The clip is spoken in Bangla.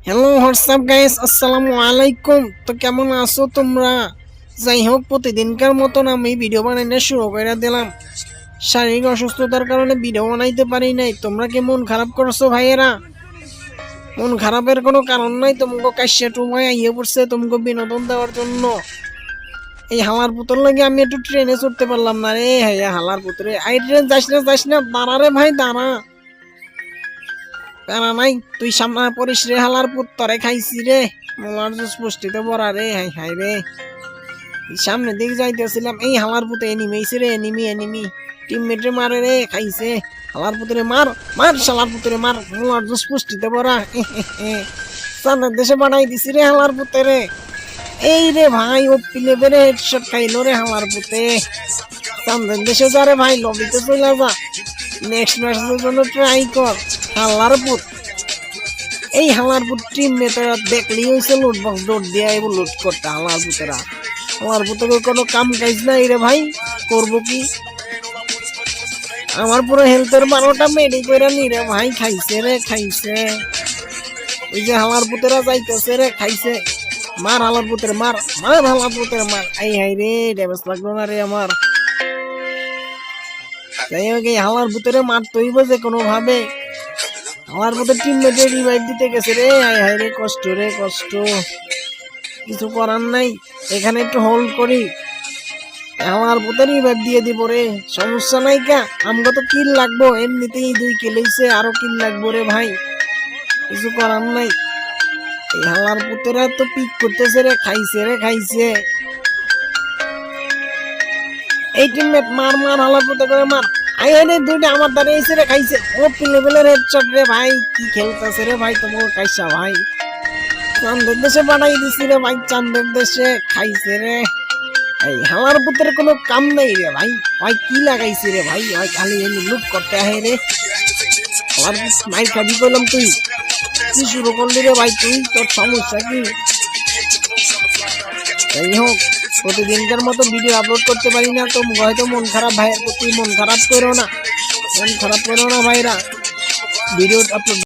হ্যালো হোয়াটসঅ্যাপ গাইস, আসসালামু আলাইকুম। তো কেমন আছো তোমরা? যাই হোক, প্রতিদিনকার মতন আমি ভিডিও বানানো শুরু করে দিলাম। শারীরিক অসুস্থতার কারণে ভিডিও বানাইতে পারি নাই। তোমরা কি মন খারাপ করছো ভাইয়েরা? মন খারাপের কোনো কারণ নাই। তোমাকে কাশ্যা টুমায় আইয়ে পড়ছে তোমাকে বিনোদন দেওয়ার জন্য। এই হালার পুতুর লাগে আমি একটু ট্রেনে চড়তে পারলাম না রে। হ্যাঁ, হালার পুতুরে আই ট্রেন যাস না, দাঁড়া রে ভাই, দাঁড়া। প্যারা নাই, তুই সামনে পড়িস রে হালার পুত, তরে খাইছি রে। মোলার জুস পুষ্টিতে ভরা রে। হাই হাই রে, সামনের দিকে যাইতেছিলাম, এই হালার পুতে এনিমেইছে রে। এনিমি টিমমেটে মারে রে, খাইছে। হালার পুতুরে মার মার, শালার পুতুরে মার, মোলার জুস পুষ্টিতে ভরা। সামনের দেশে বানাই দিছি রে হালার পুতে রে। এই রে ভাই, ও পিলে বেড়ে হেডশট খাইলো রে হালার পুতে। সামনের দেশে যা রে ভাই, লবিতে চলে যা, নেক্সট ম্যাচের জন্য ট্রাই কর। হালার পুত, এই হালার পুত টিম মেটেরা দেখলেই হয়েছে লুট বক্স দৌড় দিয়ে আইব লুট করতে। হালার পুতেরা, হালার পুতের কোনো কাম কাজ নাই রে ভাই, করবো কি? আমার পুরো হেলথের 12টা মেডি করে নি রে ভাই, খাইছে রে খাইছে। ওই যে হালার পুতেরা যাইতেছে রে, খাইছে। মার হালার পুতের মার, মার হালার পুতের মার। আই হাই রে, ড্যামেজ লাগলো না রে আমার। যাই হোক, এই হালার পুতেরে মারতে হইব যে কোনো ভাবে। আমার মতো টিমমেটে রিভাইভ দিতে গেছে রে। হাই হাই রে, কষ্ট রে কষ্ট, কিছু করার নাই। এখানে একটু হোল্ড করি, আমার মতো রিভাইভ দিয়ে দিব রে। সমস্যা নাই কা, আমগো তো কিল লাগবো, এমনিতেই 2 কিল হইছে, আরো কিল লাগবো রে ভাই, কিছু করার নাই। এই হালার পুতেরা তো পিক করতেছে রে, খাইছে রে খাইছে। এই টিমমেট মার মার, হালার পুতে করে মার। আই রে, দুইটা আমার দ্বারা এসে রে, খাইছে। ও লেভেলের হেডশট রে ভাই, কি খেলতেছে রে ভাই তোমার কাইসা ভাই। চান্দের দেশে বানাই দিছি রে ভাই, চান্দের দেশে খাইছে রে। এই হালার পুতের কোনো কাম নাই রে ভাই, ভাই কি লাগাইছি রে ভাই, ভাই খালি এমনি লুট করতে আহে রে। আমার মাইর খাবি করলাম, তুই কি শুরু করলি রে ভাই, তুই তোর সমস্যা কি? যাই হোক, প্রতিদিনকার মতো ভিডিও আপলোড করতে পারি না তো হয়তো মন খারাপ। ভাইয়ের প্রতি মন খারাপ করো না, মন খারাপ করো না ভাইরা, ভিডিও আপলোড